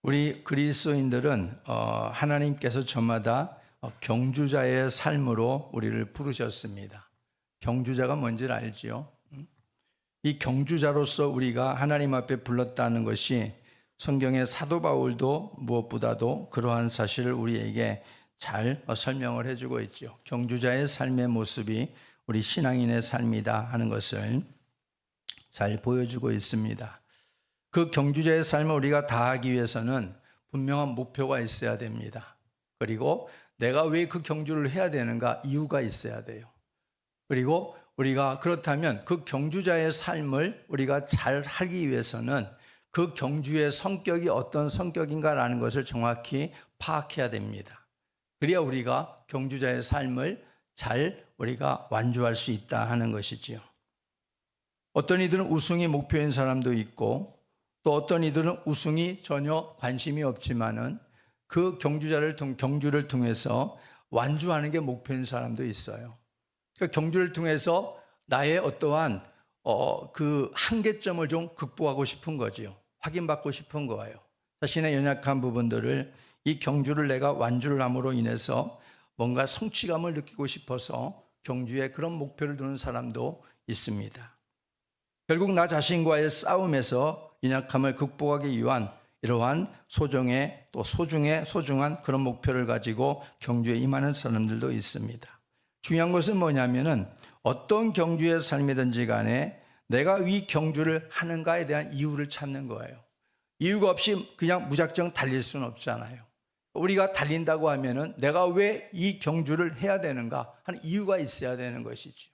우리 그리스도인들은 하나님께서 저마다 경주자의 삶으로 우리를 부르셨습니다. 경주자가 뭔지를 알지요? 이 경주자로서 우리가 하나님 앞에 불렀다는 것이 성경의 사도 바울도 무엇보다도 그러한 사실을 우리에게 잘 설명을 해주고 있죠. 경주자의 삶의 모습이 우리 신앙인의 삶이다 하는 것을 잘 보여주고 있습니다. 그 경주자의 삶을 우리가 다하기 위해서는 분명한 목표가 있어야 됩니다. 그리고 내가 왜 그 경주를 해야 되는가 이유가 있어야 돼요. 그리고 우리가 그렇다면 그 경주자의 삶을 우리가 잘 하기 위해서는 그 경주의 성격이 어떤 성격인가라는 것을 정확히 파악해야 됩니다. 그래야 우리가 경주자의 삶을 잘 우리가 완주할 수 있다 하는 것이지요. 어떤 이들은 우승이 목표인 사람도 있고 또 어떤 이들은 우승이 전혀 관심이 없지만은 그 경주를 통해서 완주하는 게 목표인 사람도 있어요. 그러니까 경주를 통해서 나의 어떠한 그 한계점을 좀 극복하고 싶은 거지요. 확인받고 싶은 거예요. 자신의 연약한 부분들을 이 경주를 내가 완주를 함으로 인해서 뭔가 성취감을 느끼고 싶어서 경주에 그런 목표를 두는 사람도 있습니다. 결국 나 자신과의 싸움에서 연약함을 극복하기 위한 이러한 소중한 그런 목표를 가지고 경주에 임하는 사람들도 있습니다. 중요한 것은 뭐냐면은 어떤 경주의 삶이든지 간에 내가 이 경주를 하는가에 대한 이유를 찾는 거예요. 이유가 없이 그냥 무작정 달릴 수는 없잖아요. 우리가 달린다고 하면은 내가 왜 이 경주를 해야 되는가 하는 이유가 있어야 되는 것이죠.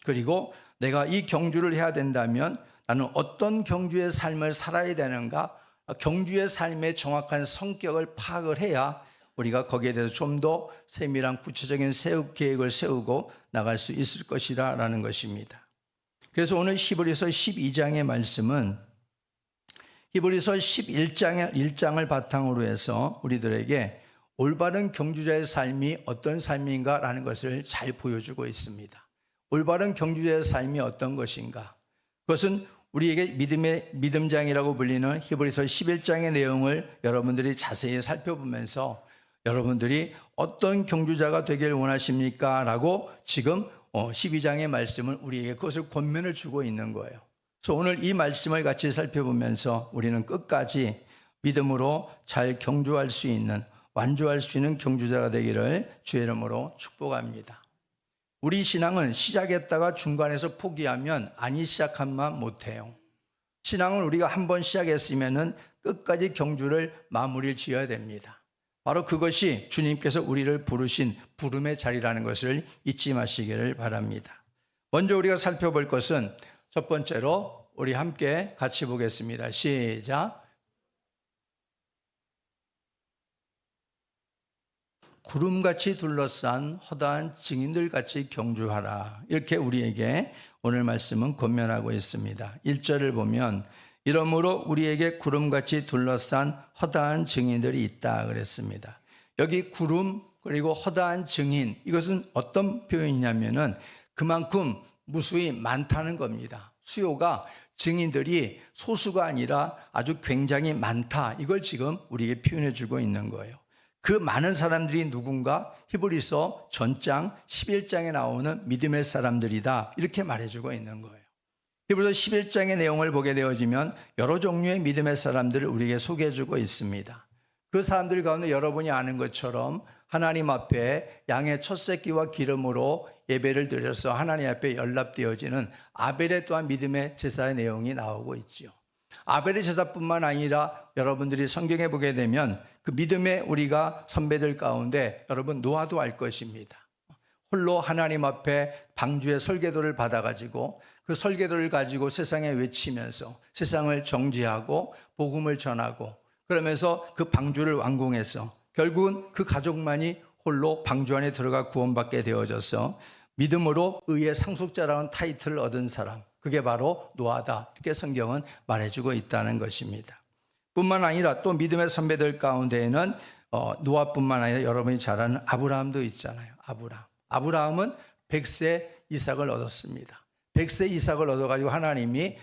그리고 내가 이 경주를 해야 된다면 나는 어떤 경주의 삶을 살아야 되는가, 경주의 삶의 정확한 성격을 파악을 해야 우리가 거기에 대해서 좀 더 세밀한 구체적인 계획을 세우고 나갈 수 있을 것이라는 것입니다. 그래서 오늘 히브리서 12장의 말씀은 히브리서 11장을 바탕으로 해서 우리들에게 올바른 경주자의 삶이 어떤 삶인가라는 것을 잘 보여주고 있습니다. 올바른 경주자의 삶이 어떤 것인가? 그것은 우리에게 믿음장이라고 불리는 히브리서 11장의 내용을 여러분들이 자세히 살펴보면서 여러분들이 어떤 경주자가 되길 원하십니까? 라고 지금 12장의 말씀을 우리에게 그것을 권면을 주고 있는 거예요. 그래서 오늘 이 말씀을 같이 살펴보면서 우리는 끝까지 믿음으로 잘 경주할 수 있는, 완주할 수 있는 경주자가 되기를 주의 이름으로 축복합니다. 우리 신앙은 시작했다가 중간에서 포기하면 아니 시작한만 못해요. 신앙은 우리가 한번 시작했으면은 끝까지 경주를 마무리를 지어야 됩니다. 바로 그것이 주님께서 우리를 부르신 부름의 자리라는 것을 잊지 마시기를 바랍니다. 먼저 우리가 살펴볼 것은 첫 번째로 우리 함께 같이 보겠습니다. 시작. 구름같이 둘러싼 허다한 증인들같이 경주하라. 이렇게 우리에게 오늘 말씀은 권면하고 있습니다. 1절을 보면 이러므로 우리에게 구름같이 둘러싼 허다한 증인들이 있다 그랬습니다. 여기 구름 그리고 허다한 증인, 이것은 어떤 표현이냐면은 그만큼 무수히 많다는 겁니다. 수요가 증인들이 소수가 아니라 아주 굉장히 많다, 이걸 지금 우리에게 표현해 주고 있는 거예요. 그 많은 사람들이 누군가? 히브리서 전장 11장에 나오는 믿음의 사람들이다, 이렇게 말해주고 있는 거예요. 히브리서 11장의 내용을 보게 되어지면 여러 종류의 믿음의 사람들을 우리에게 소개해주고 있습니다. 그 사람들 가운데 여러분이 아는 것처럼 하나님 앞에 양의 첫 새끼와 기름으로 예배를 드려서 하나님 앞에 연락되어지는 아벨의 또한 믿음의 제사의 내용이 나오고 있죠. 아벨의 제사뿐만 아니라 여러분들이 성경에 보게 되면 그 믿음의 우리가 선배들 가운데 여러분 노아도 알 것입니다. 홀로 하나님 앞에 방주의 설계도를 받아가지고 그 설계도를 가지고 세상에 외치면서 세상을 정죄하고 복음을 전하고 그러면서 그 방주를 완공해서 결국은 그 가족만이 홀로 방주 안에 들어가 구원받게 되어져서 믿음으로 의의 상속자라는 타이틀을 얻은 사람, 그게 바로 노아다, 이렇게 성경은 말해주고 있다는 것입니다. 뿐만 아니라 또 믿음의 선배들 가운데에는 노아뿐만 아니라 여러분이 잘 아는 아브라함도 있잖아요. 아브라함은 100세 이삭을 얻었습니다. 100세 이삭을 얻어가지고 하나님이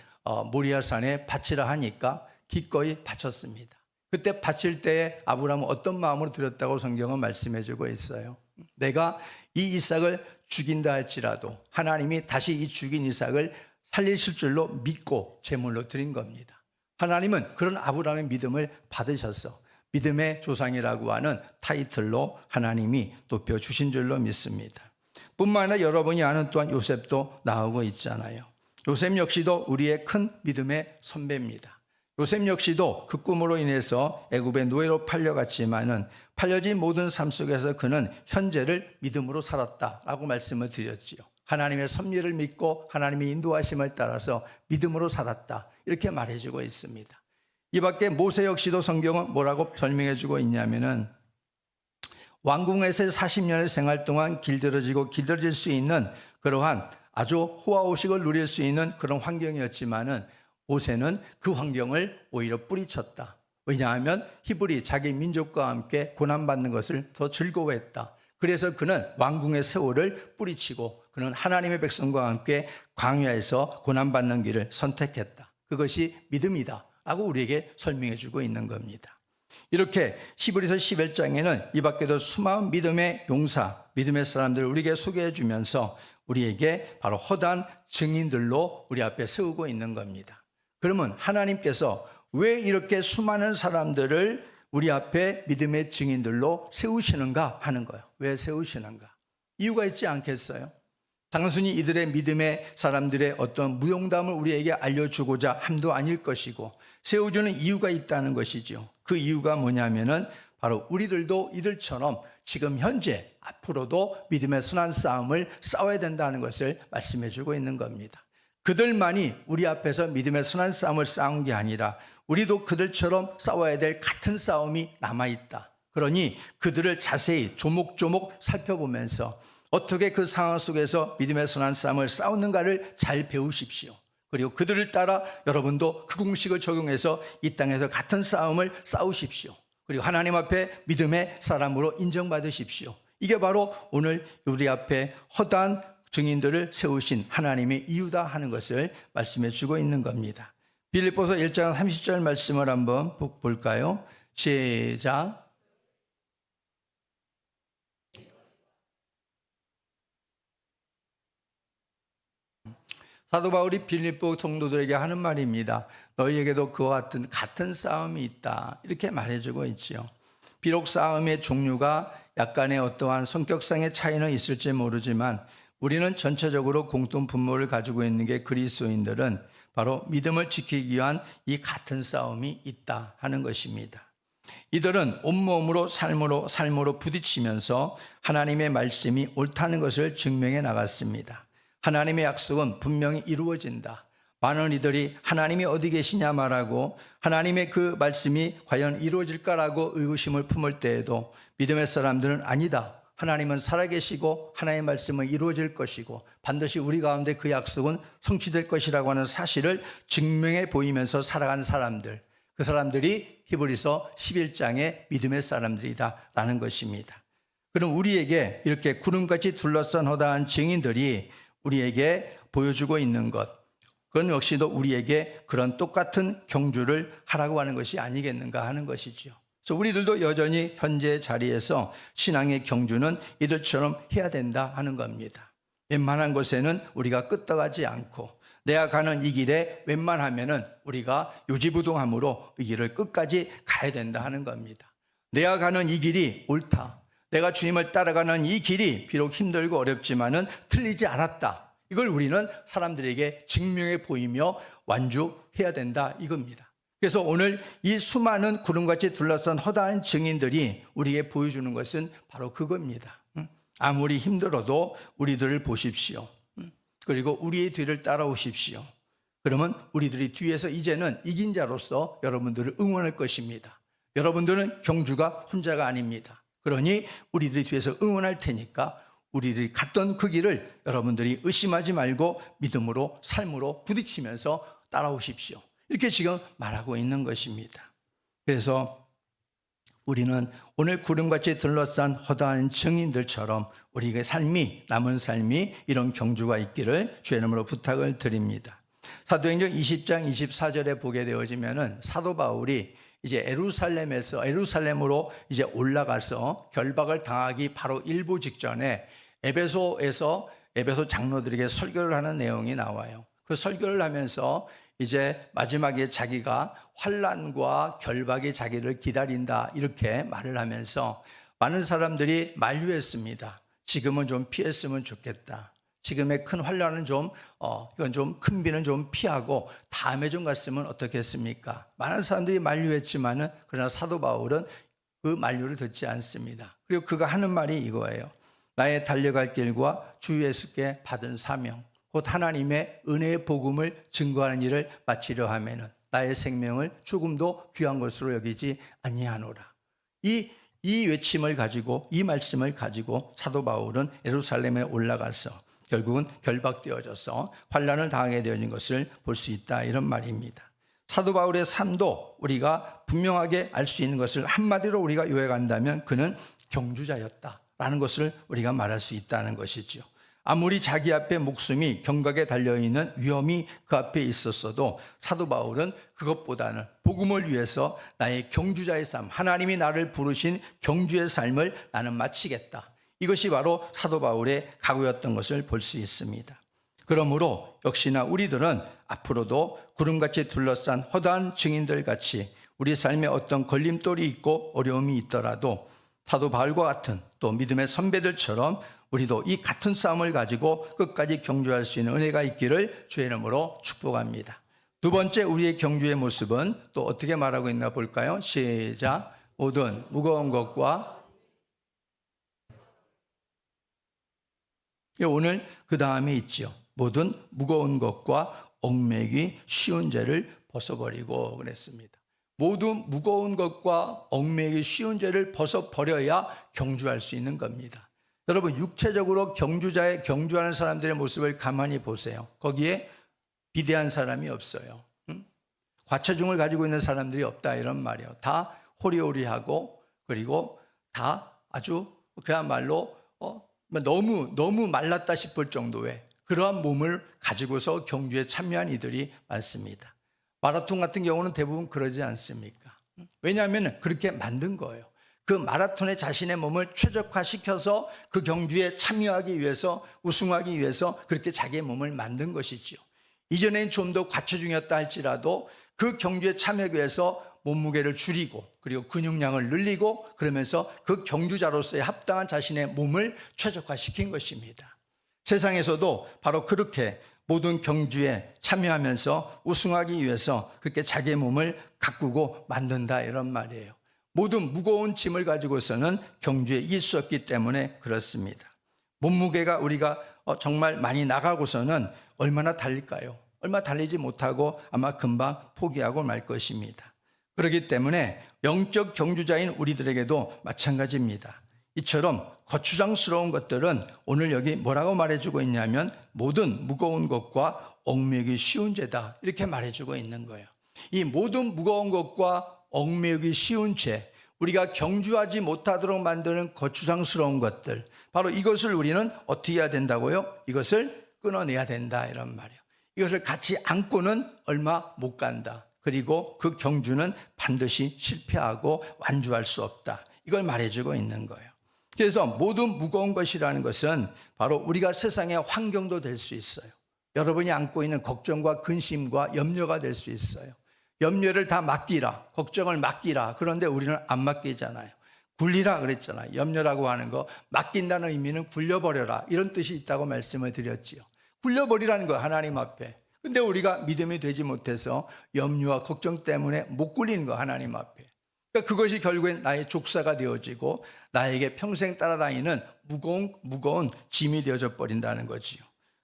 모리아산에 바치라 하니까 기꺼이 바쳤습니다. 그때 바칠 때에 아브라함은 어떤 마음으로 드렸다고 성경은 말씀해주고 있어요. 내가 이 이삭을 죽인다 할지라도 하나님이 다시 이 죽인 이삭을 살리실 줄로 믿고 제물로 드린 겁니다. 하나님은 그런 아브라함의 믿음을 받으셔서 믿음의 조상이라고 하는 타이틀로 하나님이 높여주신 줄로 믿습니다. 뿐만 아니라 여러분이 아는 또한 요셉도 나오고 있잖아요. 요셉 역시도 우리의 큰 믿음의 선배입니다. 요셉 역시도 그 꿈으로 인해서 애굽의 노예로 팔려갔지만은 팔려진 모든 삶 속에서 그는 현재를 믿음으로 살았다라고 말씀을 드렸지요. 하나님의 섭리를 믿고 하나님의 인도하심을 따라서 믿음으로 살았다, 이렇게 말해주고 있습니다. 이 밖에 모세 역시도 성경은 뭐라고 설명해주고 있냐면은 왕궁에서 40년의 생활 동안 길들여질 수 있는 그러한 아주 호화호식을 누릴 수 있는 그런 환경이었지만은 모세는 그 환경을 오히려 뿌리쳤다. 왜냐하면 히브리 자기 민족과 함께 고난받는 것을 더 즐거워했다. 그래서 그는 왕궁의 세월을 뿌리치고 그는 하나님의 백성과 함께 광야에서 고난받는 길을 선택했다. 그것이 믿음이다 라고 우리에게 설명해 주고 있는 겁니다. 이렇게 히브리서 11장에는 이 밖에도 수많은 믿음의 용사, 믿음의 사람들을 우리에게 소개해 주면서 우리에게 바로 허다한 증인들로 우리 앞에 세우고 있는 겁니다. 그러면 하나님께서 왜 이렇게 수많은 사람들을 우리 앞에 믿음의 증인들로 세우시는가 하는 거예요. 왜 세우시는가? 이유가 있지 않겠어요? 단순히 이들의 믿음의 사람들의 어떤 무용담을 우리에게 알려주고자 함도 아닐 것이고, 세워주는 이유가 있다는 것이죠. 그 이유가 뭐냐면은 바로 우리들도 이들처럼 지금 현재 앞으로도 믿음의 선한 싸움을 싸워야 된다는 것을 말씀해 주고 있는 겁니다. 그들만이 우리 앞에서 믿음의 선한 싸움을 싸운 게 아니라 우리도 그들처럼 싸워야 될 같은 싸움이 남아있다. 그러니 그들을 자세히 조목조목 살펴보면서 어떻게 그 상황 속에서 믿음의 선한 싸움을 싸우는가를 잘 배우십시오. 그리고 그들을 따라 여러분도 그 공식을 적용해서 이 땅에서 같은 싸움을 싸우십시오. 그리고 하나님 앞에 믿음의 사람으로 인정받으십시오. 이게 바로 오늘 우리 앞에 허다한 증인들을 세우신 하나님의 이유다 하는 것을 말씀해 주고 있는 겁니다. 빌립보서 1장 30절 말씀을 한번 볼까요? 시작. 사도 바울이 빌립보 성도들에게 하는 말입니다. 너희에게도 그와 같은 싸움이 있다, 이렇게 말해주고 있지요. 비록 싸움의 종류가 약간의 어떠한 성격상의 차이는 있을지 모르지만 우리는 전체적으로 공통 분모를 가지고 있는 게 그리스도인들은 바로 믿음을 지키기 위한 이 같은 싸움이 있다 하는 것입니다. 이들은 온몸으로 삶으로 부딪히면서 하나님의 말씀이 옳다는 것을 증명해 나갔습니다. 하나님의 약속은 분명히 이루어진다. 많은 이들이 하나님이 어디 계시냐 말하고 하나님의 그 말씀이 과연 이루어질까라고 의구심을 품을 때에도 믿음의 사람들은 아니다. 하나님은 살아계시고 하나님의 말씀은 이루어질 것이고 반드시 우리 가운데 그 약속은 성취될 것이라고 하는 사실을 증명해 보이면서 살아간 사람들, 그 사람들이 히브리서 11장의 믿음의 사람들이다 라는 것입니다. 그럼 우리에게 이렇게 구름같이 둘러싼 허다한 증인들이 우리에게 보여주고 있는 것, 그건 역시도 우리에게 그런 똑같은 경주를 하라고 하는 것이 아니겠는가 하는 것이죠. 그래서 우리들도 여전히 현재 자리에서 신앙의 경주는 이들처럼 해야 된다 하는 겁니다. 웬만한 곳에는 우리가 끄떡하지 않고 내가 가는 이 길에 웬만하면은 우리가 요지부동함으로 이 길을 끝까지 가야 된다 하는 겁니다. 내가 가는 이 길이 옳다. 내가 주님을 따라가는 이 길이 비록 힘들고 어렵지만은 틀리지 않았다. 이걸 우리는 사람들에게 증명해 보이며 완주해야 된다 이겁니다. 그래서 오늘 이 수많은 구름같이 둘러싼 허다한 증인들이 우리에게 보여주는 것은 바로 그겁니다. 아무리 힘들어도 우리들을 보십시오. 그리고 우리의 뒤를 따라오십시오. 그러면 우리들이 뒤에서 이제는 이긴 자로서 여러분들을 응원할 것입니다. 여러분들은 경주가 혼자가 아닙니다. 그러니 우리들이 뒤에서 응원할 테니까 우리들이 갔던 그 길을 여러분들이 의심하지 말고 믿음으로 삶으로 부딪히면서 따라오십시오. 이렇게 지금 말하고 있는 것입니다. 그래서 우리는 오늘 구름같이 둘러싼 허다한 증인들처럼 우리의 삶이, 남은 삶이 이런 경주가 있기를 주의 이름으로 부탁을 드립니다. 사도행전 20장 24절에 보게 되어지면은 사도 바울이 이제 에루살렘으로 이제 올라가서 결박을 당하기 바로 일부 직전에 에베소 장로들에게 설교를 하는 내용이 나와요. 그 설교를 하면서 이제 마지막에 자기가 환난과 결박이 자기를 기다린다 이렇게 말을 하면서 많은 사람들이 만류했습니다. 지금은 좀 피했으면 좋겠다. 지금의 큰 환난은 이건 좀 큰 비는 좀 피하고 다음에 좀 갔으면 어떻겠습니까? 많은 사람들이 만류했지만은 그러나 사도 바울은 그 만류를 듣지 않습니다. 그리고 그가 하는 말이 이거예요. 나의 달려갈 길과 주 예수께 받은 사명, 곧 하나님의 은혜의 복음을 증거하는 일을 마치려 하면은 나의 생명을 조금도 귀한 것으로 여기지 아니하노라. 이 외침을 가지고 이 말씀을 가지고 사도 바울은 예루살렘에 올라가서 결국은 결박되어져서 환난을 당하게 되어진 것을 볼 수 있다 이런 말입니다. 사도 바울의 삶도 우리가 분명하게 알 수 있는 것을 한마디로 우리가 요약한다면 그는 경주자였다라는 것을 우리가 말할 수 있다는 것이죠. 아무리 자기 앞에 목숨이 경각에 달려있는 위험이 그 앞에 있었어도 사도 바울은 그것보다는 복음을 위해서 나의 경주자의 삶, 하나님이 나를 부르신 경주의 삶을 나는 마치겠다. 이것이 바로 사도 바울의 각오였던 것을 볼 수 있습니다. 그러므로 역시나 우리들은 앞으로도 구름같이 둘러싼 허다한 증인들 같이 우리 삶에 어떤 걸림돌이 있고 어려움이 있더라도 사도 바울과 같은 또 믿음의 선배들처럼 우리도 이 같은 싸움을 가지고 끝까지 경주할 수 있는 은혜가 있기를 주의 이름으로 축복합니다. 두 번째 우리의 경주의 모습은 또 어떻게 말하고 있나 볼까요? 시작. 모든 무거운 것과 오늘 그 다음에 있죠. 모든 무거운 것과 얽매기 쉬운 죄를 벗어버리고 그랬습니다. 모든 무거운 것과 얽매기 쉬운 죄를 벗어버려야 경주할 수 있는 겁니다. 여러분 육체적으로 경주하는 사람들의 모습을 가만히 보세요. 거기에 비대한 사람이 없어요. 과체중을 가지고 있는 사람들이 없다 이런 말이에요. 다 호리호리하고 그리고 다 아주 그야말로 너무 말랐다 싶을 정도의 그러한 몸을 가지고서 경주에 참여한 이들이 많습니다. 마라톤 같은 경우는 대부분 그러지 않습니까? 왜냐하면 그렇게 만든 거예요. 그 마라톤에 자신의 몸을 최적화시켜서 그 경주에 참여하기 위해서 우승하기 위해서 그렇게 자기의 몸을 만든 것이지요. 이전에는 좀 더 과체중이었다 할지라도 그 경주에 참여하기 위해서 몸무게를 줄이고 그리고 근육량을 늘리고 그러면서 그 경주자로서의 합당한 자신의 몸을 최적화시킨 것입니다. 세상에서도 바로 그렇게 모든 경주에 참여하면서 우승하기 위해서 그렇게 자기의 몸을 가꾸고 만든다 이런 말이에요. 모든 무거운 짐을 가지고서는 경주에 이길 수 없기 때문에 그렇습니다. 몸무게가 우리가 정말 많이 나가고서는 얼마나 달릴까요? 얼마 달리지 못하고 아마 금방 포기하고 말 것입니다. 그렇기 때문에 영적 경주자인 우리들에게도 마찬가지입니다. 이처럼 거추장스러운 것들은 오늘 여기 뭐라고 말해주고 있냐면 모든 무거운 것과 얽매기 쉬운 죄다 이렇게 말해주고 있는 거예요. 이 모든 무거운 것과 얽매기 쉬운 죄, 우리가 경주하지 못하도록 만드는 거추장스러운 것들, 바로 이것을 우리는 어떻게 해야 된다고요? 이것을 끊어내야 된다 이런 말이에요. 이것을 같이 안고는 얼마 못 간다. 그리고 그 경주는 반드시 실패하고 완주할 수 없다. 이걸 말해주고 있는 거예요. 그래서 모든 무거운 것이라는 것은 바로 우리가 세상의 환경도 될 수 있어요. 여러분이 안고 있는 걱정과 근심과 염려가 될 수 있어요. 염려를 다 맡기라, 걱정을 맡기라. 그런데 우리는 안 맡기잖아요. 굴리라 그랬잖아요. 염려라고 하는 거 맡긴다는 의미는 굴려버려라 이런 뜻이 있다고 말씀을 드렸지요. 굴려버리라는 거예요, 하나님 앞에. 근데 우리가 믿음이 되지 못해서 염려와 걱정 때문에 못 굴리는 거 하나님 앞에. 그러니까 그것이 결국엔 나의 족사가 되어지고 나에게 평생 따라다니는 무거운 짐이 되어져 버린다는 거지요.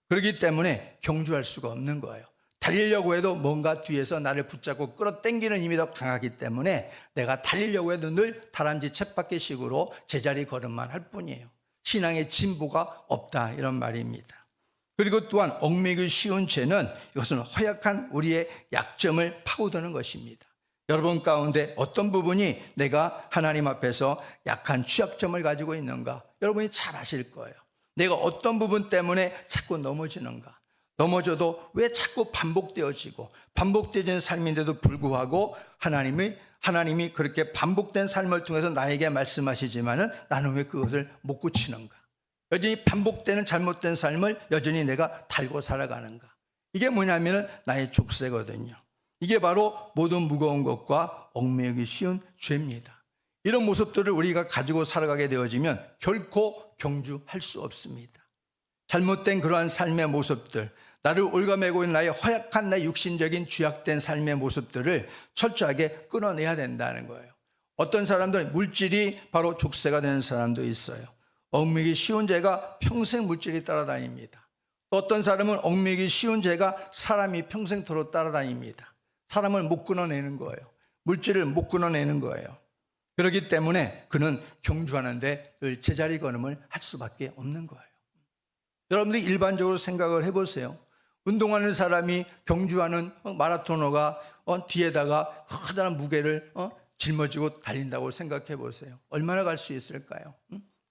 그렇기 때문에 경주할 수가 없는 거예요. 달리려고 해도 뭔가 뒤에서 나를 붙잡고 끌어당기는 힘이 더 강하기 때문에 내가 달리려고 해도 늘 다람쥐 쳇바퀴식으로 제자리 걸음만 할 뿐이에요. 신앙의 진보가 없다 이런 말입니다. 그리고 또한 얽매기 쉬운 죄는 이것은 허약한 우리의 약점을 파고드는 것입니다. 여러분 가운데 어떤 부분이 내가 하나님 앞에서 약한 취약점을 가지고 있는가? 여러분이 잘 아실 거예요. 내가 어떤 부분 때문에 자꾸 넘어지는가? 넘어져도 왜 자꾸 반복되어지고 반복되어지는 삶인데도 불구하고 하나님이 그렇게 반복된 삶을 통해서 나에게 말씀하시지만은 나는 왜 그것을 못 고치는가? 여전히 반복되는 잘못된 삶을 여전히 내가 달고 살아가는가? 이게 뭐냐면은 나의 족쇄거든요. 이게 바로 모든 무거운 것과 얽매이기 쉬운 죄입니다. 이런 모습들을 우리가 가지고 살아가게 되어지면 결코 경주할 수 없습니다. 잘못된 그러한 삶의 모습들, 나를 올가매고 있는 나의 허약한 나의 육신적인 죄악된 삶의 모습들을 철저하게 끊어내야 된다는 거예요. 어떤 사람들은 물질이 바로 족쇄가 되는 사람도 있어요. 얽매이기 쉬운 죄가 평생 물질이 따라다닙니다. 또 어떤 사람은 얽매이기 쉬운 죄가 사람이 평생토록 따라다닙니다. 사람을 못 끊어내는 거예요. 물질을 못 끊어내는 거예요. 그렇기 때문에 그는 경주하는데 늘 제자리 걸음을 할 수밖에 없는 거예요. 여러분들이 일반적으로 생각을 해보세요. 운동하는 사람이 경주하는 마라토너가 뒤에다가 커다란 무게를 짊어지고 달린다고 생각해 보세요. 얼마나 갈 수 있을까요?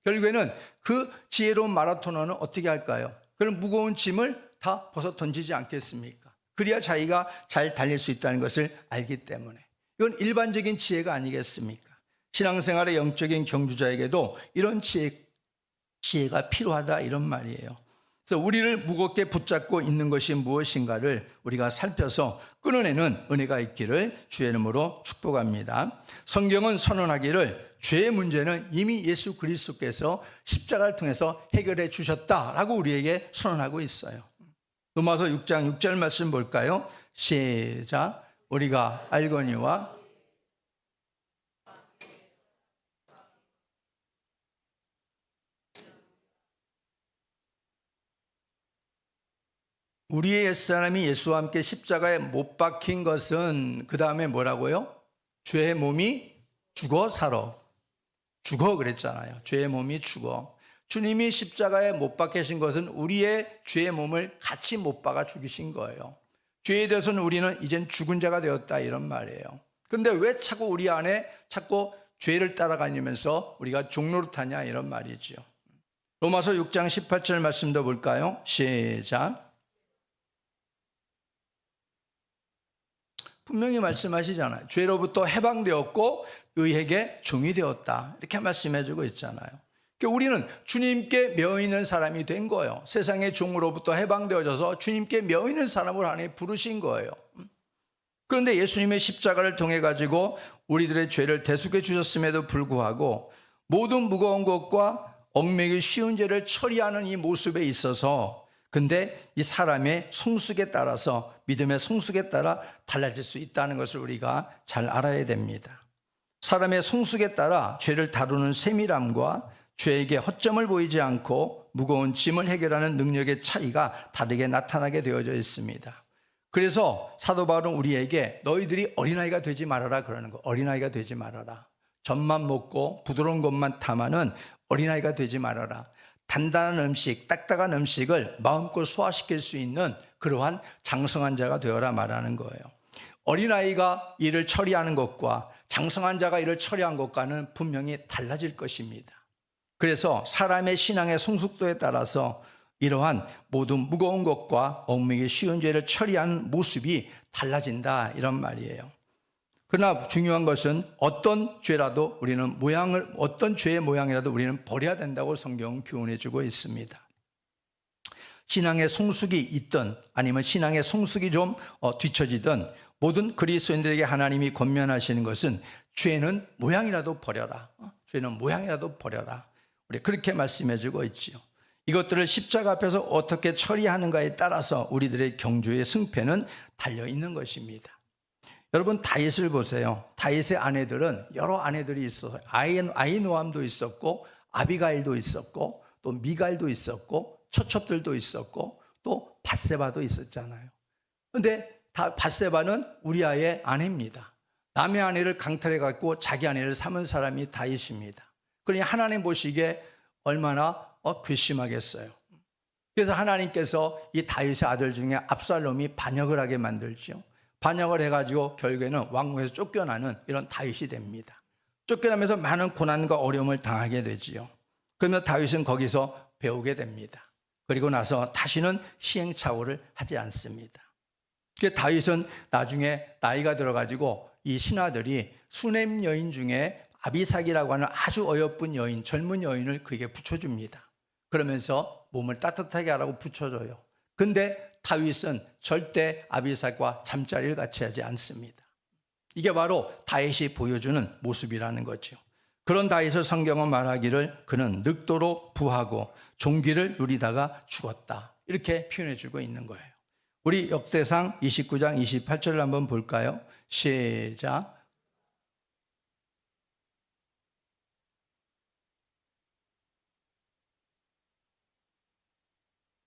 결국에는 그 지혜로운 마라토너는 어떻게 할까요? 그런 무거운 짐을 다 벗어 던지지 않겠습니까? 그래야 자기가 잘 달릴 수 있다는 것을 알기 때문에. 이건 일반적인 지혜가 아니겠습니까? 신앙생활의 영적인 경주자에게도 이런 지혜가 필요하다 이런 말이에요. 그래서 우리를 무겁게 붙잡고 있는 것이 무엇인가를 우리가 살펴서 끊어내는 은혜가 있기를 주의 이름으로 축복합니다. 성경은 선언하기를 죄의 문제는 이미 예수 그리스도께서 십자가를 통해서 해결해 주셨다라고 우리에게 선언하고 있어요. 로마서 6장 6절 말씀 볼까요? 시작. 우리가 알거니와 우리의 옛사람이 예수와 함께 십자가에 못 박힌 것은 그 다음에 뭐라고요? 죄의 몸이 죽어 살아. 죽어 그랬잖아요. 죄의 몸이 죽어. 주님이 십자가에 못 박히신 것은 우리의 죄의 몸을 같이 못 박아 죽이신 거예요. 죄에 대해서는 우리는 이젠 죽은 자가 되었다 이런 말이에요. 그런데 왜 자꾸 우리 안에 자꾸 죄를 따라가면서 우리가 종노릇하냐 이런 말이죠. 로마서 6장 18절 말씀도 볼까요? 시작. 분명히 말씀하시잖아요. 죄로부터 해방되었고 의에게 종이 되었다. 이렇게 말씀해주고 있잖아요. 그러니까 우리는 주님께 매어있는 사람이 된 거예요. 세상의 종으로부터 해방되어져서 주님께 매어있는 사람을 하나님 부르신 거예요. 그런데 예수님의 십자가를 통해 가지고 우리들의 죄를 대속해 주셨음에도 불구하고 모든 무거운 것과 얽매이기 쉬운 죄를 처리하는 이 모습에 있어서 근데 이 사람의 성숙에 따라서 믿음의 성숙에 따라 달라질 수 있다는 것을 우리가 잘 알아야 됩니다. 사람의 성숙에 따라 죄를 다루는 세밀함과 죄에게 허점을 보이지 않고 무거운 짐을 해결하는 능력의 차이가 다르게 나타나게 되어져 있습니다. 그래서 사도 바울은 우리에게 너희들이 어린아이가 되지 말아라 그러는 거. 어린아이가 되지 말아라. 젖만 먹고 부드러운 것만 탐하는 어린아이가 되지 말아라. 단단한 음식, 딱딱한 음식을 마음껏 소화시킬 수 있는 그러한 장성한 자가 되어라 말하는 거예요. 어린아이가 일을 처리하는 것과 장성한 자가 일을 처리한 것과는 분명히 달라질 것입니다. 그래서 사람의 신앙의 성숙도에 따라서 이러한 모든 무거운 것과 얽매이기 쉬운 죄를 처리하는 모습이 달라진다 이런 말이에요. 그러나 중요한 것은 어떤 죄라도 우리는 어떤 죄의 모양이라도 우리는 버려야 된다고 성경은 교훈해 주고 있습니다. 신앙의 성숙이 있든 아니면 신앙의 성숙이 좀 뒤처지든 모든 그리스도인들에게 하나님이 권면하시는 것은 죄는 모양이라도 버려라. 죄는 모양이라도 버려라. 우리 그렇게 말씀해 주고 있지요. 이것들을 십자가 앞에서 어떻게 처리하는가에 따라서 우리들의 경주의 승패는 달려 있는 것입니다. 여러분 다윗을 보세요. 다윗의 아내들은 여러 아내들이 있어요. 아히노암도 있었고 아비가일도 있었고 또 미갈도 있었고 처첩들도 있었고 또 밧세바도 있었잖아요. 그런데 밧세바는 우리아의 아내입니다. 남의 아내를 강탈해 갖고 자기 아내를 삼은 사람이 다윗입니다. 그러니 하나님 보시기에 얼마나 괘씸하겠어요. 그래서 하나님께서 이 다윗의 아들 중에 압살롬이 반역을 하게 만들죠. 반역을 해가지고 결국에는 왕궁에서 쫓겨나는 이런 다윗이 됩니다. 쫓겨나면서 많은 고난과 어려움을 당하게 되지요. 그러면 다윗은 거기서 배우게 됩니다. 그리고 나서 다시는 시행착오를 하지 않습니다. 다윗은 나중에 나이가 들어가지고 이 신하들이 수냄 여인 중에 아비삭이라고 하는 아주 어여쁜 여인, 젊은 여인을 그에게 붙여줍니다. 그러면서 몸을 따뜻하게 하라고 붙여줘요. 근데 다윗은 절대 아비삭과 잠자리를 같이 하지 않습니다. 이게 바로 다윗이 보여주는 모습이라는 거죠. 그런 다윗을 성경은 말하기를 그는 늑도로 부하고 종기를 누리다가 죽었다, 이렇게 표현해 주고 있는 거예요. 우리 역대상 29장 28절을 한번 볼까요? 시작.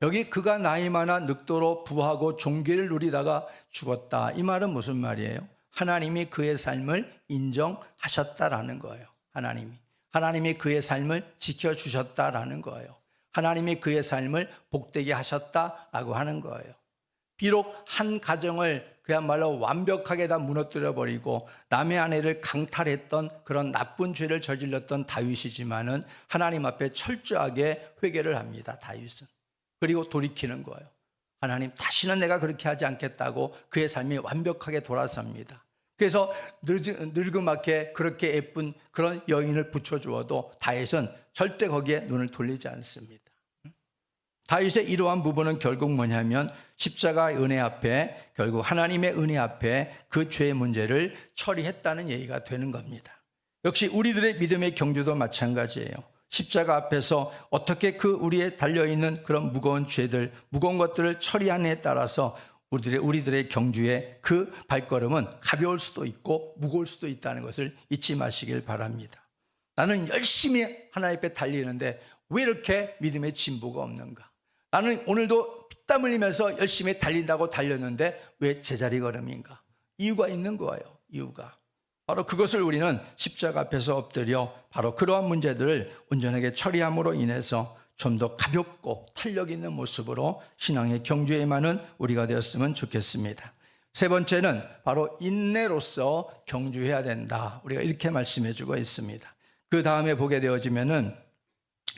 여기 그가 나이 많아 늑도로 부하고 종기를 누리다가 죽었다, 이 말은 무슨 말이에요? 하나님이 그의 삶을 인정하셨다라는 거예요. 하나님이 그의 삶을 지켜주셨다라는 거예요. 하나님이 그의 삶을 복되게 하셨다라고 하는 거예요. 비록 한 가정을 그야말로 완벽하게 다 무너뜨려버리고 남의 아내를 강탈했던 그런 나쁜 죄를 저질렀던 다윗이지만은 하나님 앞에 철저하게 회개를 합니다, 다윗은. 그리고 돌이키는 거예요. 하나님, 다시는 내가 그렇게 하지 않겠다고 그의 삶이 완벽하게 돌아섭니다. 그래서 늙음하게 그렇게 예쁜 그런 여인을 붙여주어도 다윗은 절대 거기에 눈을 돌리지 않습니다. 다윗의 이러한 부분은 결국 뭐냐면 십자가 은혜 앞에, 결국 하나님의 은혜 앞에 그 죄의 문제를 처리했다는 얘기가 되는 겁니다. 역시 우리들의 믿음의 경주도 마찬가지예요. 십자가 앞에서 어떻게 그 우리에 달려있는 그런 무거운 죄들, 무거운 것들을 처리하느냐에 따라서 우리들의 경주의 그 발걸음은 가벼울 수도 있고 무거울 수도 있다는 것을 잊지 마시길 바랍니다. 나는 열심히 하나님 앞에 달리는데 왜 이렇게 믿음의 진보가 없는가? 나는 오늘도 피땀 흘리면서 열심히 달린다고 달렸는데 왜 제자리 걸음인가? 이유가 있는 거예요. 이유가. 바로 그것을 우리는 십자가 앞에서 엎드려 바로 그러한 문제들을 온전하게 처리함으로 인해서 좀 더 가볍고 탄력 있는 모습으로 신앙의 경주에 임하는 우리가 되었으면 좋겠습니다. 세 번째는 바로 인내로서 경주해야 된다, 우리가 이렇게 말씀해 주고 있습니다. 그 다음에 보게 되어지면은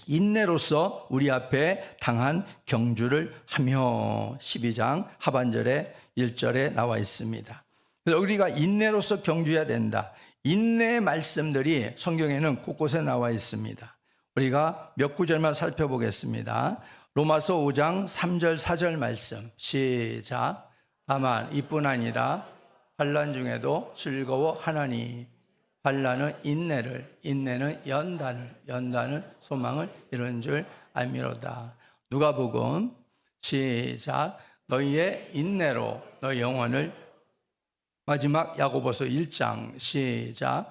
인내로서 우리 앞에 당한 경주를 하며 12장 하반절에 1절에 나와 있습니다. 그래서 우리가 인내로서 경주해야 된다. 인내의 말씀들이 성경에는 곳곳에 나와 있습니다. 우리가 몇 구절만 살펴보겠습니다. 로마서 5장 3절 4절 말씀 시작. 다만 이뿐 아니라 환난 중에도 즐거워하나니 환난은 인내를, 인내는 연단을, 연단은 소망을 이루는 줄 알미로다. 누가복음 시작. 너희의 인내로 너희 영혼을, 마지막 야고보서 1장 시작.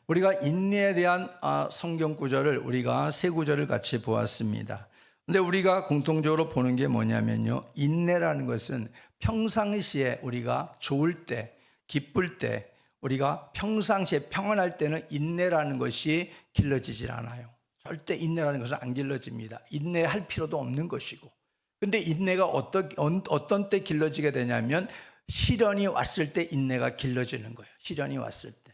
우리가 인내에 대한 성경 구절을 우리가 세 구절을 같이 보았습니다. 근데 우리가 공통적으로 보는 게 뭐냐면요, 인내라는 것은 평상시에 우리가 좋을 때, 기쁠 때, 우리가 평상시에 평안할 때는 인내라는 것이 길러지질 않아요. 절대 인내라는 것은 안 길러집니다. 인내할 필요도 없는 것이고. 근데 인내가 어떤 때 길러지게 되냐면 시련이 왔을 때 인내가 길러지는 거예요. 시련이 왔을 때.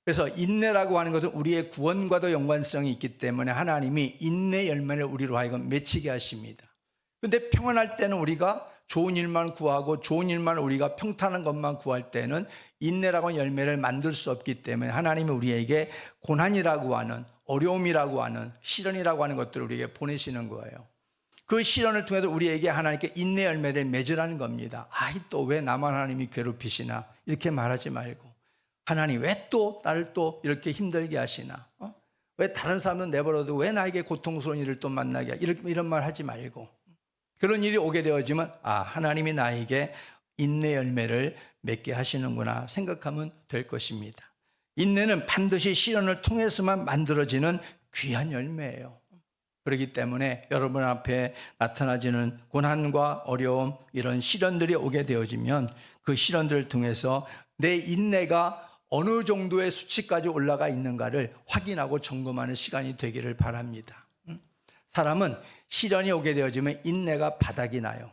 그래서 인내라고 하는 것은 우리의 구원과도 연관성이 있기 때문에 하나님이 인내 열매를 우리로 하여금 맺히게 하십니다. 그런데 평안할 때는 우리가 좋은 일만 구하고 좋은 일만 우리가 평탄한 것만 구할 때는 인내라고 하는 열매를 만들 수 없기 때문에 하나님이 우리에게 고난이라고 하는, 어려움이라고 하는, 시련이라고 하는 것들을 우리에게 보내시는 거예요. 그 시련을 통해서 우리에게 하나님께 인내 열매를 맺으라는 겁니다. 또 왜 나만 하나님이 괴롭히시나 이렇게 말하지 말고, 하나님 왜 또 나를 또 이렇게 힘들게 하시나, 왜 다른 사람은 내버려도 왜 나에게 고통스러운 일을 또 만나게, 이런 말 하지 말고, 그런 일이 오게 되어지면 하나님이 나에게 인내 열매를 맺게 하시는구나 생각하면 될 것입니다. 인내는 반드시 시련을 통해서만 만들어지는 귀한 열매예요. 그렇기 때문에 여러분 앞에 나타나지는 고난과 어려움, 이런 시련들이 오게 되어지면 그 시련들을 통해서 내 인내가 어느 정도의 수치까지 올라가 있는가를 확인하고 점검하는 시간이 되기를 바랍니다. 사람은 시련이 오게 되어지면 인내가 바닥이 나요.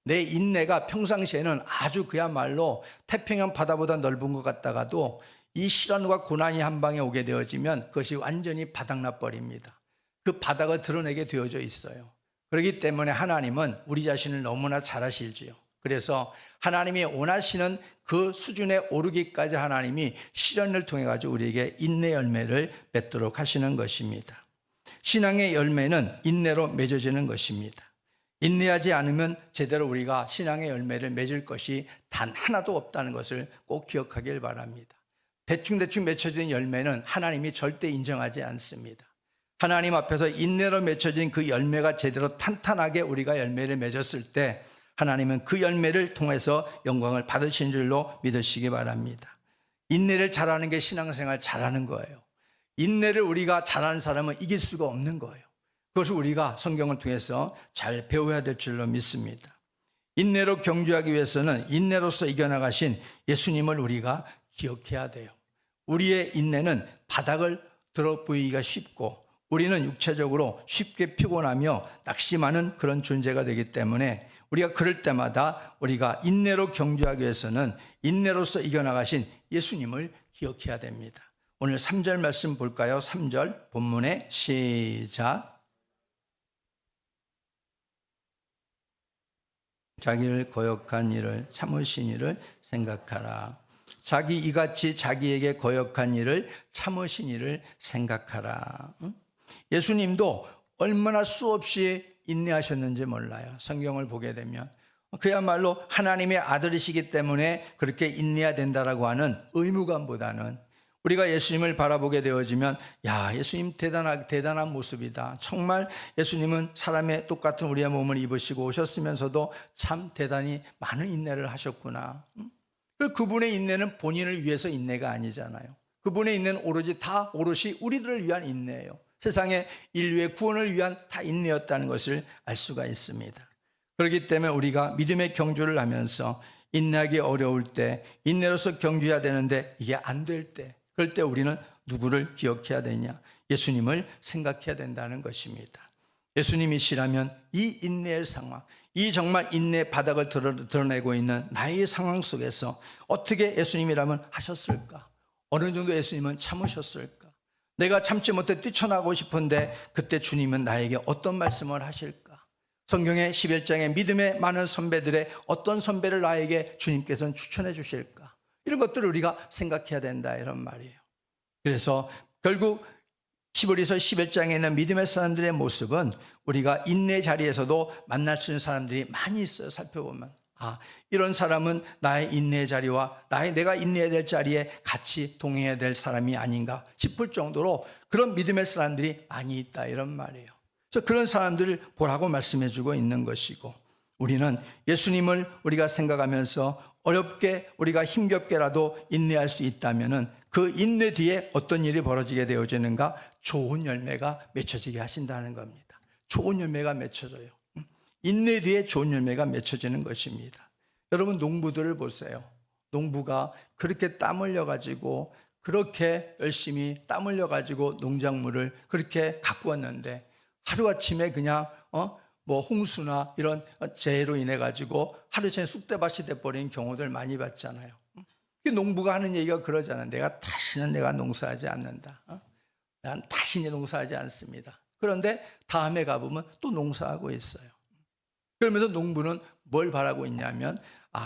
내 인내가 평상시에는 아주 그야말로 태평양 바다보다 넓은 것 같다가도 이 시련과 고난이 한 방에 오게 되어지면 그것이 완전히 바닥나 버립니다. 그 바닥을 드러내게 되어져 있어요. 그렇기 때문에 하나님은 우리 자신을 너무나 잘 아시지요. 그래서 하나님이 원하시는 그 수준에 오르기까지 하나님이 시련을 통해 가지고 우리에게 인내 열매를 맺도록 하시는 것입니다. 신앙의 열매는 인내로 맺어지는 것입니다. 인내하지 않으면 제대로 우리가 신앙의 열매를 맺을 것이 단 하나도 없다는 것을 꼭 기억하길 바랍니다. 대충대충 맺혀지는 열매는 하나님이 절대 인정하지 않습니다. 하나님 앞에서 인내로 맺혀진 그 열매가 제대로 탄탄하게 우리가 열매를 맺었을 때 하나님은 그 열매를 통해서 영광을 받으신 줄로 믿으시기 바랍니다. 인내를 잘하는 게 신앙생활 잘하는 거예요. 인내를 우리가 잘하는 사람은 이길 수가 없는 거예요. 그것을 우리가 성경을 통해서 잘 배워야 될 줄로 믿습니다. 인내로 경주하기 위해서는 인내로서 이겨나가신 예수님을 우리가 기억해야 돼요. 우리의 인내는 바닥을 들어 보이기가 쉽고 우리는 육체적으로 쉽게 피곤하며 낙심하는 그런 존재가 되기 때문에 우리가 그럴 때마다 우리가 인내로 경주하기 위해서는 인내로서 이겨나가신 예수님을 기억해야 됩니다. 오늘 3절 말씀 볼까요? 3절 본문에 시작. 자기를 거역한 일을 참으신 일을 생각하라. 자기 이같이 자기에게 거역한 일을 참으신 일을 생각하라. 예수님도 얼마나 수없이 인내하셨는지 몰라요. 성경을 보게 되면 그야말로 하나님의 아들이시기 때문에 그렇게 인내해야 된다라고 하는 의무감보다는 우리가 예수님을 바라보게 되어지면 야, 예수님 대단한 모습이다. 정말 예수님은 사람의 똑같은 우리의 몸을 입으시고 오셨으면서도 참 대단히 많은 인내를 하셨구나. 그분의 인내는 본인을 위해서 인내가 아니잖아요. 그분의 인내는 오롯이 우리들을 위한 인내예요. 세상의 인류의 구원을 위한 다 인내였다는 것을 알 수가 있습니다. 그렇기 때문에 우리가 믿음의 경주를 하면서 인내하기 어려울 때, 인내로서 경주해야 되는데 이게 안 될 때, 그럴 때 우리는 누구를 기억해야 되냐? 예수님을 생각해야 된다는 것입니다. 예수님이시라면 이 인내의 상황, 이 정말 인내 바닥을 드러내고 있는 나의 상황 속에서 어떻게 예수님이라면 하셨을까? 어느 정도 예수님은 참으셨을까? 내가 참지 못해 뛰쳐나가고 싶은데 그때 주님은 나에게 어떤 말씀을 하실까? 성경의 11장의 믿음의 많은 선배들의 어떤 선배를 나에게 주님께서는 추천해 주실까? 이런 것들을 우리가 생각해야 된다 이런 말이에요. 그래서 결국 히브리서 11장에 있는 믿음의 사람들의 모습은 우리가 인내 자리에서도 만날 수 있는 사람들이 많이 있어요. 살펴보면 이런 사람은 나의 인내의 자리와 내가 인내해야 될 자리에 같이 동행해야 될 사람이 아닌가 싶을 정도로 그런 믿음의 사람들이 많이 있다 이런 말이에요. 그래서 그런 사람들을 보라고 말씀해 주고 있는 것이고 우리는 예수님을 우리가 생각하면서 어렵게 우리가 힘겹게라도 인내할 수 있다면 그 인내 뒤에 어떤 일이 벌어지게 되어지는가? 좋은 열매가 맺혀지게 하신다는 겁니다. 좋은 열매가 맺혀져요. 인내 뒤에 좋은 열매가 맺혀지는 것입니다. 여러분 농부들을 보세요. 농부가 그렇게 땀 흘려가지고 그렇게 열심히 땀 흘려가지고 농작물을 그렇게 갖고 왔는데 하루아침에 그냥 홍수나 이런 재해로 인해 가지고 하루 종일 쑥대밭이 돼버린 경우들 많이 봤잖아요. 농부가 하는 얘기가 그러잖아요. 다시는 농사하지 않는다. 난 다시는 농사하지 않습니다. 그런데 다음에 가보면 또 농사하고 있어요. 그러면서 농부는 뭘 바라고 있냐면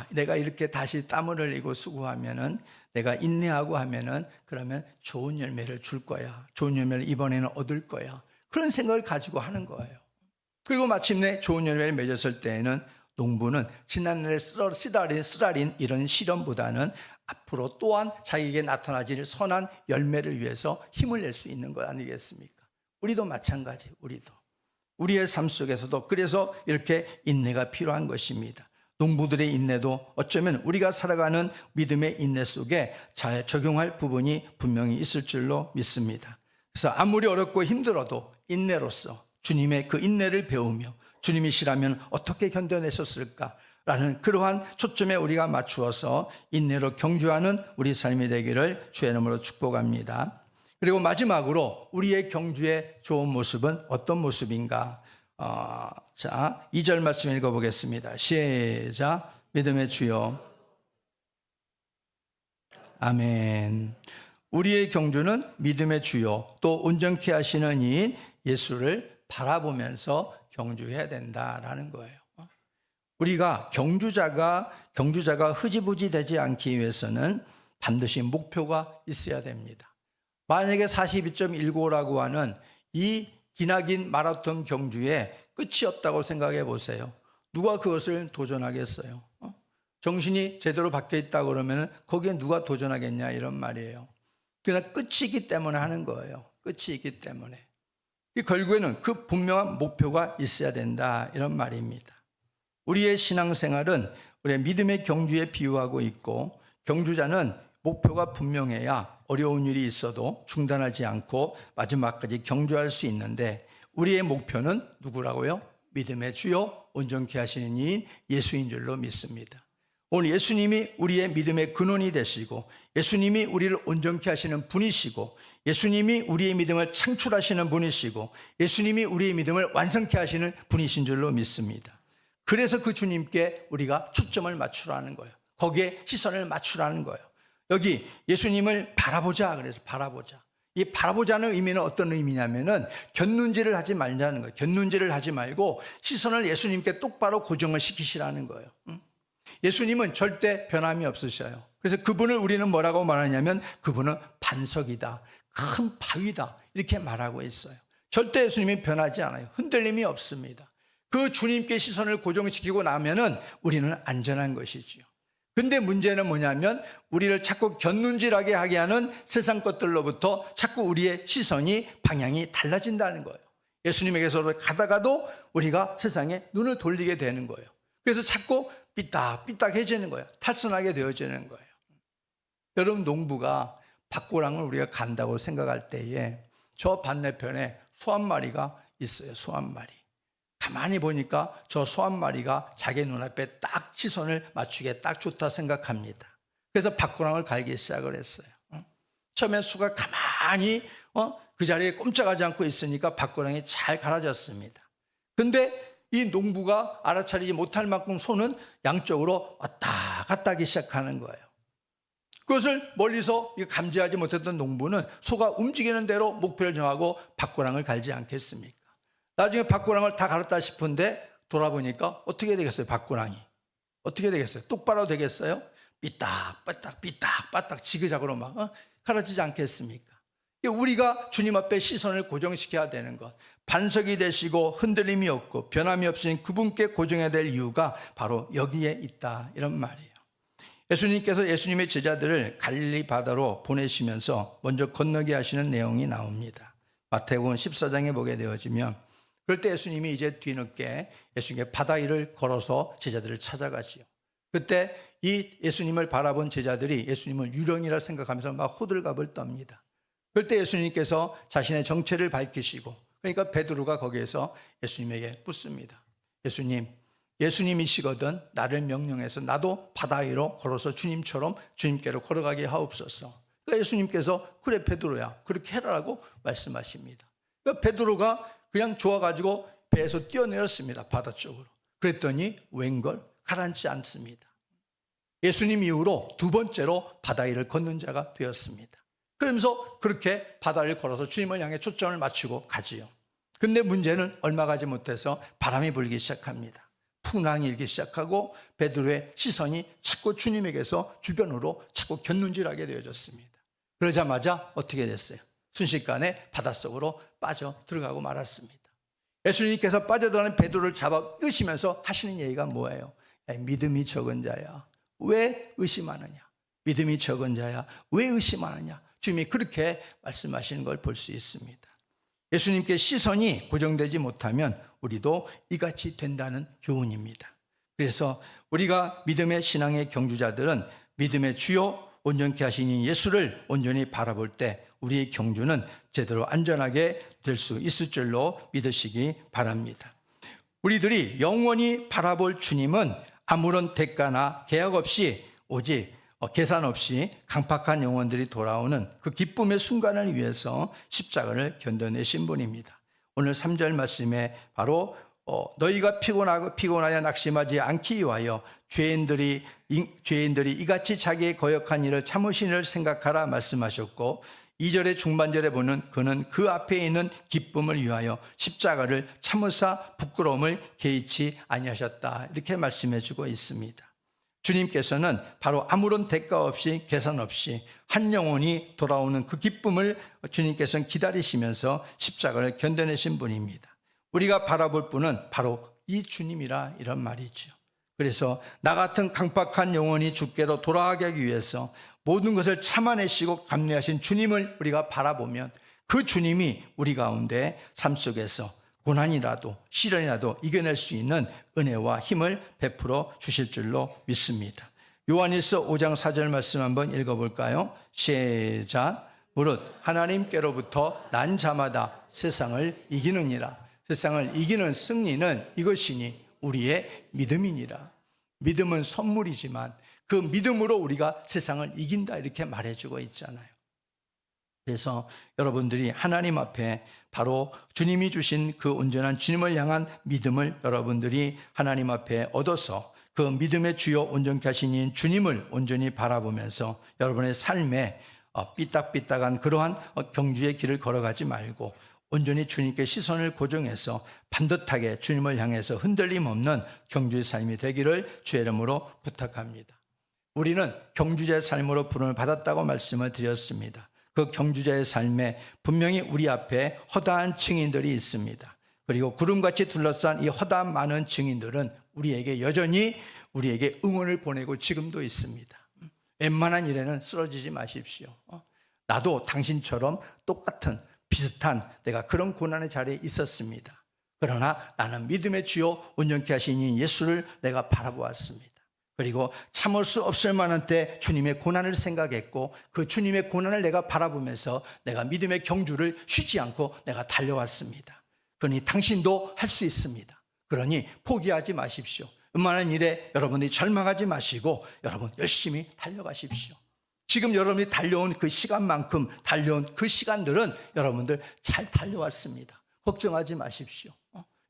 내가 이렇게 다시 땀을 흘리고 수고하면은 내가 인내하고 하면은 그러면 좋은 열매를 줄 거야. 좋은 열매를 이번에는 얻을 거야. 그런 생각을 가지고 하는 거예요. 그리고 마침내 좋은 열매를 맺었을 때에는 농부는 지난날에 쓰라린 이런 시련보다는 앞으로 또한 자기에게 나타나질 선한 열매를 위해서 힘을 낼 수 있는 것 아니겠습니까? 우리도 마찬가지, 우리의 삶 속에서도 그래서 이렇게 인내가 필요한 것입니다. 농부들의 인내도 어쩌면 우리가 살아가는 믿음의 인내 속에 잘 적용할 부분이 분명히 있을 줄로 믿습니다. 그래서 아무리 어렵고 힘들어도 인내로서 주님의 그 인내를 배우며 주님이시라면 어떻게 견뎌내셨을까라는 그러한 초점에 우리가 맞추어서 인내로 경주하는 우리 삶이 되기를 주의 이름으로 축복합니다. 그리고 마지막으로 우리의 경주의 좋은 모습은 어떤 모습인가? 2절 말씀 읽어보겠습니다. 시작. 믿음의 주여 아멘. 우리의 경주는 믿음의 주요 또 온전케 하시는 이인 예수를 바라보면서 경주해야 된다라는 거예요. 우리가 경주자가 흐지부지 되지 않기 위해서는 반드시 목표가 있어야 됩니다. 만약에 42.195라고 하는 이 기나긴 마라톤 경주에 끝이 없다고 생각해 보세요. 누가 그것을 도전하겠어요? 정신이 제대로 박혀 있다 그러면 거기에 누가 도전하겠냐 이런 말이에요. 그러나 끝이 있기 때문에 하는 거예요. 끝이 있기 때문에. 결국에는 그 분명한 목표가 있어야 된다 이런 말입니다. 우리의 신앙생활은 우리의 믿음의 경주에 비유하고 있고, 경주자는 목표가 분명해야 어려운 일이 있어도 중단하지 않고 마지막까지 경주할 수 있는데, 우리의 목표는 누구라고요? 믿음의 주요 온전케 하시는 이인 예수인 줄로 믿습니다. 오늘 예수님이 우리의 믿음의 근원이 되시고, 예수님이 우리를 온전케 하시는 분이시고, 예수님이 우리의 믿음을 창출하시는 분이시고, 예수님이 우리의 믿음을 완성케 하시는 분이신 줄로 믿습니다. 그래서 그 주님께 우리가 초점을 맞추라는 거예요. 거기에 시선을 맞추라는 거예요. 여기 예수님을 바라보자 그래서 바라보자. 이 바라보자는 의미는 어떤 의미냐면은 곁눈질을 하지 말자는 거예요. 곁눈질을 하지 말고 시선을 예수님께 똑바로 고정을 시키시라는 거예요. 예수님은 절대 변함이 없으셔요. 그래서 그분을 우리는 뭐라고 말하냐면 그분은 반석이다, 큰 바위다 이렇게 말하고 있어요. 절대 예수님이 변하지 않아요. 흔들림이 없습니다. 그 주님께 시선을 고정시키고 나면은 우리는 안전한 것이지요. 근데 문제는 뭐냐면 우리를 자꾸 곁눈질하게 하게 하는 세상 것들로부터 자꾸 우리의 시선이 방향이 달라진다는 거예요. 예수님에게서 가다가도 우리가 세상에 눈을 돌리게 되는 거예요. 그래서 자꾸 삐딱삐딱해지는 거예요. 탈선하게 되어지는 거예요. 여러분, 농부가 밭고랑을 우리가 간다고 생각할 때에 저 반대편에 소 한 마리가 있어요. 소 한 마리. 가만히 보니까 저 소 한 마리가 자기 눈앞에 딱 시선을 맞추기에 딱 좋다 생각합니다. 그래서 밭고랑을 갈기 시작을 했어요. 처음엔 소가 가만히 그 자리에 꼼짝하지 않고 있으니까 밭고랑이 잘 갈아졌습니다. 근데 이 농부가 알아차리지 못할 만큼 소는 양쪽으로 왔다 갔다 하기 시작하는 거예요. 그것을 멀리서 감지하지 못했던 농부는 소가 움직이는 대로 목표를 정하고 밭고랑을 갈지 않겠습니까? 나중에 밭고랑을 다 갈았다 싶은데 돌아보니까 어떻게 되겠어요? 밭고랑이 어떻게 되겠어요? 똑바로 되겠어요? 삐딱빠딱 지그작으로 막 갈아지지 않겠습니까? 우리가 주님 앞에 시선을 고정시켜야 되는 것, 반석이 되시고 흔들림이 없고 변함이 없으신 그분께 고정해야 될 이유가 바로 여기에 있다 이런 말이에요. 예수님께서 예수님의 제자들을 갈릴리 바다로 보내시면서 먼저 건너게 하시는 내용이 나옵니다. 마태복음 14장에 보게 되어지면, 그럴 때 예수님이 이제 뒤늦게 예수님께 바다 위를 걸어서 제자들을 찾아가시요. 그때 이 예수님을 바라본 제자들이 예수님을 유령이라 생각하면서 막 호들갑을 떱니다. 그럴 때 예수님께서 자신의 정체를 밝히시고, 그러니까 베드로가 거기에서 예수님에게 묻습니다. 예수님이시거든 나를 명령해서 나도 바다 위로 걸어서 주님처럼 주님께로 걸어가게 하옵소서. 그러니까 예수님께서 그래 베드로야 그렇게 해라라고 말씀하십니다. 그러니까 베드로가 그냥 좋아가지고 배에서 뛰어내렸습니다. 바다 쪽으로. 그랬더니 웬걸 가라앉지 않습니다. 예수님 이후로 두 번째로 바다 위를 걷는 자가 되었습니다. 그러면서 그렇게 바다를 걸어서 주님을 향해 초점을 맞추고 가지요. 근데 문제는 얼마 가지 못해서 바람이 불기 시작합니다. 풍랑이 일기 시작하고 베드로의 시선이 자꾸 주님에게서 주변으로 자꾸 곁눈질하게 되어졌습니다. 그러자마자 어떻게 됐어요? 순식간에 바닷속으로 빠져 들어가고 말았습니다. 예수님께서 빠져들어가는 베드로를 잡아 끄시면서 하시는 얘기가 뭐예요? 야, 믿음이 적은 자야 왜 의심하느냐? 믿음이 적은 자야 왜 의심하느냐? 주님이 그렇게 말씀하시는 걸 볼 수 있습니다. 예수님께 시선이 고정되지 못하면 우리도 이같이 된다는 교훈입니다. 그래서 우리가 믿음의 신앙의 경주자들은 믿음의 주요 온전케 하시는 예수를 온전히 바라볼 때 우리의 경주는 제대로 안전하게 될 수 있을 줄로 믿으시기 바랍니다. 우리들이 영원히 바라볼 주님은 아무런 대가나 계약 없이 오직 계산 없이 강팍한 영혼들이 돌아오는 그 기쁨의 순간을 위해서 십자가를 견뎌내신 분입니다. 오늘 3절 말씀에 바로 너희가 피곤하여 낙심하지 않기 위하여 죄인들이 이같이 자기의 거역한 일을 참으신 일을 생각하라 말씀하셨고, 2절의 중반절에 보는 그는 그 앞에 있는 기쁨을 위하여 십자가를 참으사 부끄러움을 개의치 아니하셨다, 이렇게 말씀해 주고 있습니다. 주님께서는 바로 아무런 대가 없이 계산 없이 한 영혼이 돌아오는 그 기쁨을 주님께서는 기다리시면서 십자가를 견뎌내신 분입니다. 우리가 바라볼 분은 바로 이 주님이라, 이런 말이죠. 그래서 나 같은 강팍한 영혼이 주께로 돌아가게 하기 위해서 모든 것을 참아내시고 감내하신 주님을 우리가 바라보면 그 주님이 우리 가운데 삶 속에서 고난이라도 시련이라도 이겨낼 수 있는 은혜와 힘을 베풀어 주실 줄로 믿습니다. 요한일서 5장 4절 말씀 한번 읽어볼까요? 시작. 무릇 하나님께로부터 난 자마다 세상을 이기느니라. 세상을 이기는 승리는 이것이니 우리의 믿음이니라. 믿음은 선물이지만 그 믿음으로 우리가 세상을 이긴다, 이렇게 말해주고 있잖아요. 그래서 여러분들이 하나님 앞에 바로 주님이 주신 그 온전한 주님을 향한 믿음을 여러분들이 하나님 앞에 얻어서 그 믿음의 주요 온전케 하신 주님을 온전히 바라보면서 여러분의 삶에 삐딱삐딱한 그러한 경주의 길을 걸어가지 말고 온전히 주님께 시선을 고정해서 반듯하게 주님을 향해서 흔들림 없는 경주의 삶이 되기를 주의 이름으로 부탁합니다. 우리는 경주자의 삶으로 부름을 받았다고 말씀을 드렸습니다. 그 경주자의 삶에 분명히 우리 앞에 허다한 증인들이 있습니다. 그리고 구름같이 둘러싼 이 허다한 많은 증인들은 우리에게 여전히 우리에게 응원을 보내고 지금도 있습니다. 웬만한 일에는 쓰러지지 마십시오. 나도 당신처럼 똑같은 비슷한 내가 그런 고난의 자리에 있었습니다. 그러나 나는 믿음의 주요 온전케 하신 예수를 내가 바라보았습니다. 그리고 참을 수 없을 만한 때 주님의 고난을 생각했고 그 주님의 고난을 내가 바라보면서 내가 믿음의 경주를 쉬지 않고 내가 달려왔습니다. 그러니 당신도 할 수 있습니다. 그러니 포기하지 마십시오. 웬만한 일에 여러분이 절망하지 마시고 여러분 열심히 달려가십시오. 지금 여러분이 달려온 그 시간만큼 달려온 그 시간들은 여러분들 잘 달려왔습니다. 걱정하지 마십시오.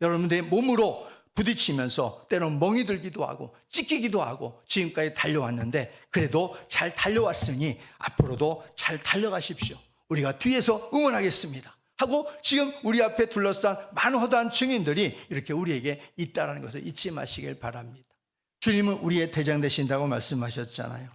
여러분들의 몸으로 부딪히면서 때로는 멍이 들기도 하고 찢기기도 하고 지금까지 달려왔는데 그래도 잘 달려왔으니 앞으로도 잘 달려가십시오. 우리가 뒤에서 응원하겠습니다 하고 지금 우리 앞에 둘러싼 많은 허다한 증인들이 이렇게 우리에게 있다는 것을 잊지 마시길 바랍니다. 주님은 우리의 대장 되신다고 말씀하셨잖아요.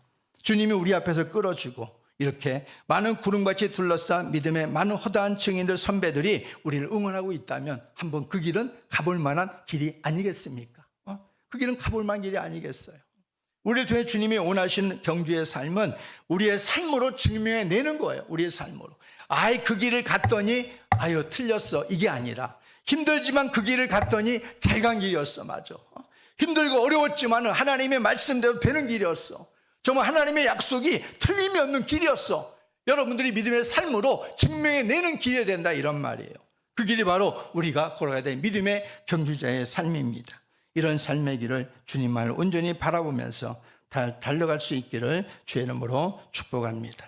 주님이 우리 앞에서 끌어주고 이렇게 많은 구름같이 둘러싼 믿음의 많은 허다한 증인들 선배들이 우리를 응원하고 있다면 한번 그 길은 가볼 만한 길이 아니겠습니까? 그 길은 가볼 만한 길이 아니겠어요? 우리를 통해 주님이 원하시는 경주의 삶은 우리의 삶으로 증명해내는 거예요. 우리의 삶으로. 그 길을 갔더니 틀렸어, 이게 아니라 힘들지만 그 길을 갔더니 잘 간 길이었어. 맞아. 힘들고 어려웠지만 하나님의 말씀대로 되는 길이었어. 정말 하나님의 약속이 틀림이 없는 길이었어. 여러분들이 믿음의 삶으로 증명해내는 길이 된다, 이런 말이에요. 그 길이 바로 우리가 걸어가야 될 믿음의 경주자의 삶입니다. 이런 삶의 길을 주님만을 온전히 바라보면서 달려갈 수 있기를 주의 이름으로 축복합니다.